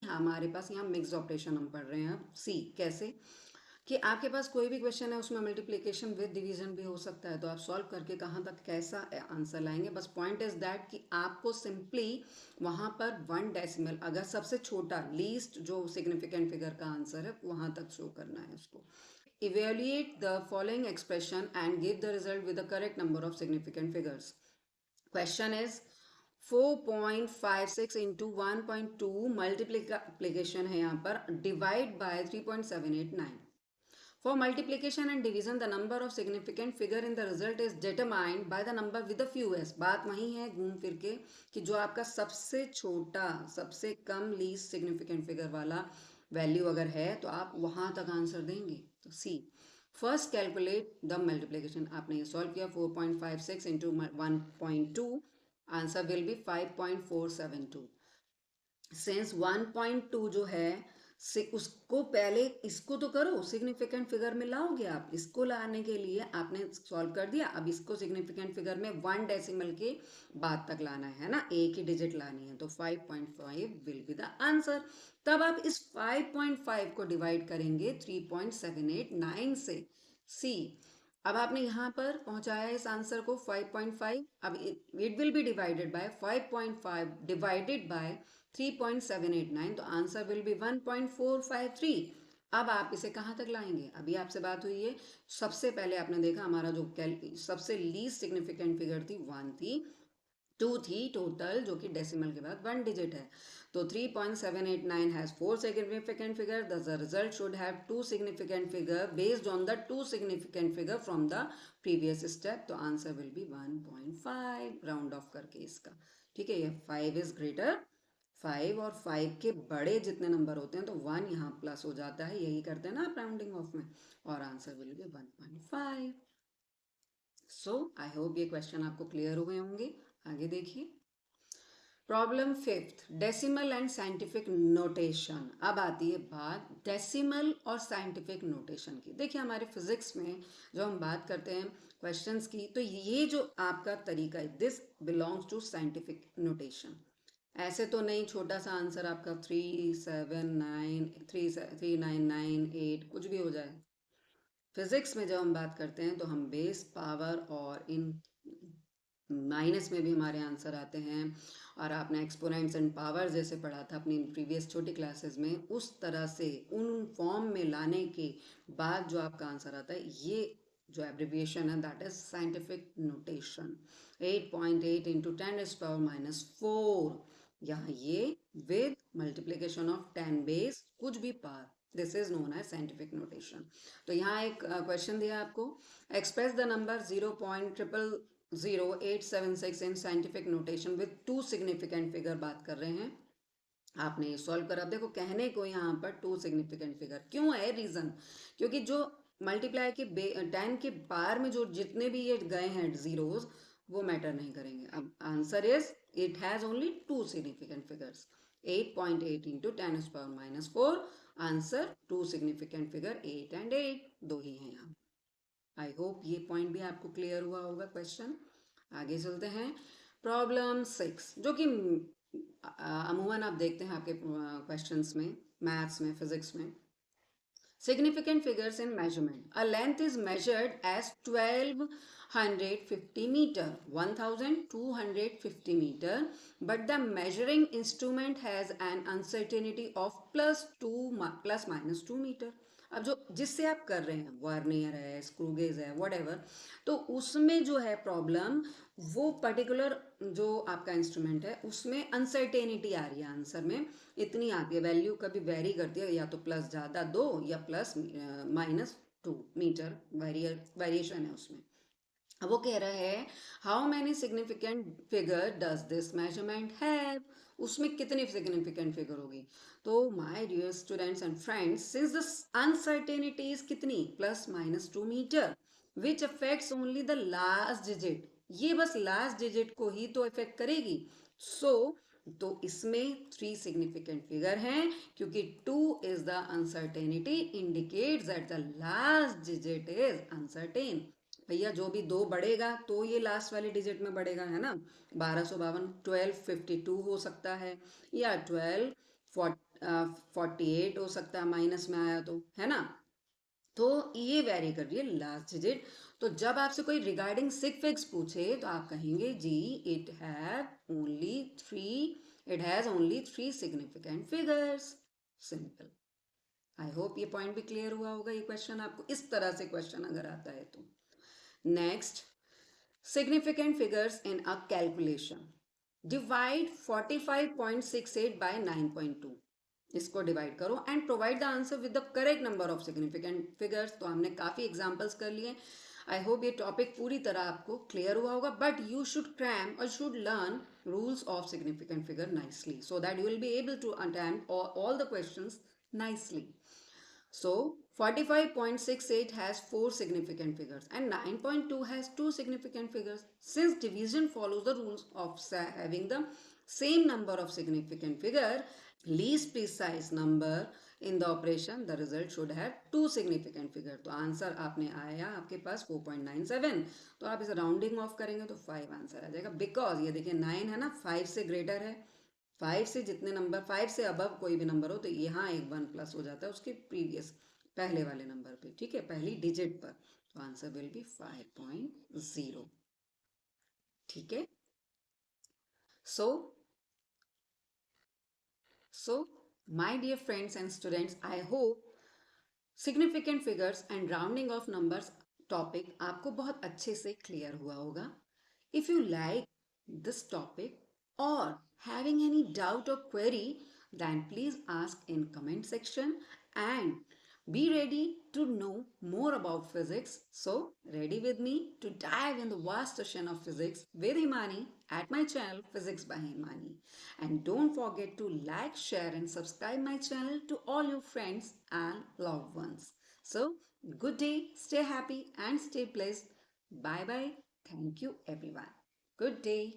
हमारे पास यहाँ mix operation हम पढ़ रहे हैं। अब सी कैसे कि आपके पास कोई भी क्वेश्चन है उसमें मल्टीप्लिकेशन विद डिवीजन भी हो सकता है, तो आप सॉल्व करके कहाँ तक कैसा आंसर लाएंगे। बस पॉइंट इज दैट कि आपको सिंपली वहाँ पर 1 डेसिमल, अगर सबसे छोटा लीस्ट जो सिग्निफिकेंट फिगर का आंसर है वहाँ तक शो करना है उसको। Evaluate the following expression and give the result with the correct number of significant figures. Question is 4.56 into 1.2 multiplication है यहाँ पर, divide by 3.789। For multiplication and division, the number of significant figure in the result is determined by the number with the fewest। बात वही है घूम फिर के कि जो आपका सबसे छोटा, सबसे कम लीस्ट सिग्निफिकेंट फिगर वाला वैल्यू अगर है तो आप वहां तक आंसर देंगे। तो सी फर्स्ट कैलकुलेट द मल्टीप्लीकेशन। आपने ये सॉल्व किया 4.56 into 1.2, answer will B 5.472। Since 1.2 जो है उसको पहले इसको तो करो, सिग्निफिकेंट फिगर में लाओगे आप। इसको लाने के लिए आपने सॉल्व कर दिया, अब इसको सिग्निफिकेंट फिगर में 1 डेसिमल के बाद तक लाना है ना, एक ही डिजिट लानी है, तो 5.5 विल बी द आंसर। तब आप इस 5.5 को डिवाइड करेंगे 3.789 से। सी अब आपने यहाँ पर पहुंचाया इस आंसर को 5.5, अब it will be divided by 5.5 divided by 3.789, तो आंसर विल बी 1.453। अब आप इसे कहाँ तक लाएंगे, अभी आपसे बात हुई है। सबसे पहले आपने देखा हमारा जो सबसे लीस्ट सिग्निफिकेंट फिगर थी 1 थी, 2 थी टोटल, जो कि डेसिमल के बाद 1 डिजिट है। तो 3.789 has 4 significant figure, the result should have 2 significant figure based on the 2 significant figure from the previous step. तो answer will be 1.5 round off करके इसका। ठीक है, ये 5 इज ग्रेटर 5 और 5 के बड़े जितने नंबर होते हैं तो 1 यहाँ प्लस हो जाता है, यही करते हैं ना आप राउंडिंग ऑफ में, और answer will be 1.5। So I hope ये क्वेश्चन आपको क्लियर हुए होंगे। आगे देखिए problem fifth, decimal and scientific notation. अब आती है बात डेसिमल और साइंटिफिक नोटेशन की। देखिए हमारे फिजिक्स में जो हम बात करते हैं क्वेश्चंस की, तो ये जो आपका तरीका है this belongs to scientific notation. ऐसे तो नहीं छोटा सा आंसर आपका 37938 कुछ भी हो जाए। फिजिक्स में जब हम बात करते हैं तो हम बेस पावर और इन माइनस में भी हमारे आंसर आते हैं, और आपने एक्सपोनेंट्स एंड पावर जैसे पढ़ा था अपनी प्रीवियस छोटी क्लासेस में, उस तरह से उन फॉर्म में लाने के बाद जो आपका आंसर आता है, ये जो एब्रिविएशन है that is scientific notation. 8.8 into 10⁻⁴, यहाँ ये विद मल्टीप्लीकेशन ऑफ 10 बेस कुछ भी पार, this is known as scientific notation. तो यहाँ एक क्वेश्चन दिया आपको, express the number 0.00876 in scientific notation with 2 significant figure बात कर रहे हैं। आपने ये सॉल्व करा, देखो कहने को यहाँ पर 2 सिग्निफिकेंट फिगर क्यों है, रीजन क्योंकि जो मल्टीप्लाई के 10 के पार में जो जितने भी ये गए हैं जीरोस वो मैटर नहीं करेंगे। अब answer is it has only 2 significant figures, 8.8 into 10⁻⁴, answer 2 significant figure 8 and 8 दो ही हैं यहाँ। आई होप ये पॉइंट भी आपको क्लियर हुआ होगा क्वेश्चन। आगे चलते हैं प्रॉब्लम 6, जो कि अमूमन आप देखते हैं आपके क्वेश्चंस में, मैथ्स में, फिजिक्स में। Significant figures in measurement. A length is measured as 1250 meter, 1250 meter, but the measuring instrument has an uncertainty of plus minus 2 meter. अब जो जिससे आप कर रहे हैं, वर्नियर है, स्क्रू गेज है, whatever, तो उसमें जो है प्रॉब्लम, वो पर्टिकुलर जो आपका इंस्ट्रूमेंट है उसमें अनसर्टेनिटी आ रही है, आंसर में इतनी आती है, वैल्यू कभी वेरी करती है, या तो प्लस ज़्यादा 2 या प्लस -2 मीटर वेरिएशन है उसमें। अब वो कह रहा है how many significant figure does this measurement have, उसमें कितनी सिग्निफिकेंट फिगर होगी। तो my dear students and friends, since the uncertainty is कितनी +-2 metre which affects only the last digit, ये बस लास्ट डिजिट को ही तो इफेक्ट करेगी। सो तो इसमें 3 सिग्निफिकेंट फिगर हैं, क्योंकि 2 is the uncertainty indicates that the last digit is uncertain. भैया जो भी 2 बढ़ेगा तो ये लास्ट वाले डिजिट में बढ़ेगा, है ना। 1252 1252 हो सकता है, या 48 हो सकता है माइनस में आया तो, है ना। तो ये वेरी कर रही है लास्ट डिजिट। तो जब आपसे कोई रिगार्डिंग सिग फिग्स पूछे तो आप कहेंगे जी it has only three significant figures. Simple. I hope ये पॉइंट भी क्लियर हुआ होगा। ये क्वेश्चन आपको इस तरह से क्वेश्चन अगर आता है तो। Next, significant figures in a calculation. Divide 45.68 by 9.2. इसको डिवाइड करो and provide the answer with the correct number of significant figures. तो हमने काफ़ी एग्जांपल्स कर लिए। आई होप ये टॉपिक पूरी तरह आपको क्लियर हुआ होगा, but you should cram or should learn rules of significant figure nicely so that you will be able to attempt all the questions nicely. So 45.68 has four significant figures and 9.2 has two significant figures. Since division follows the rules of having the same number of significant figure, least precise number in the operation, the result should have two significant figure. तो answer आपने आया आपके पास 4.97। तो आप इसे rounding off करेंगे तो 5 answer आ जाएगा। बिकॉज ये देखिए 9 है ना, 5 से ग्रेटर है। 5 से जितने नंबर 5 से अबव कोई भी नंबर हो तो यहाँ एक 1 प्लस हो जाता है उसके प्रीवियस पहले वाले नंबर पे, ठीक है, पहली डिजिट पर। तो आंसर विल बी 5.0। ठीक है। So my dear friends and students, I hope significant figures and rounding off numbers topic आपको बहुत अच्छे से क्लियर हुआ होगा। If you like this topic or having any doubt or query, then please ask in comment section and be ready to know more about physics. So ready with me to dive in the vast ocean of physics with Himani at my channel Physics by Himani. And don't forget to like, share and subscribe my channel to all your friends and loved ones. So good day, stay happy and stay blessed. Bye bye. Thank you everyone. Good day.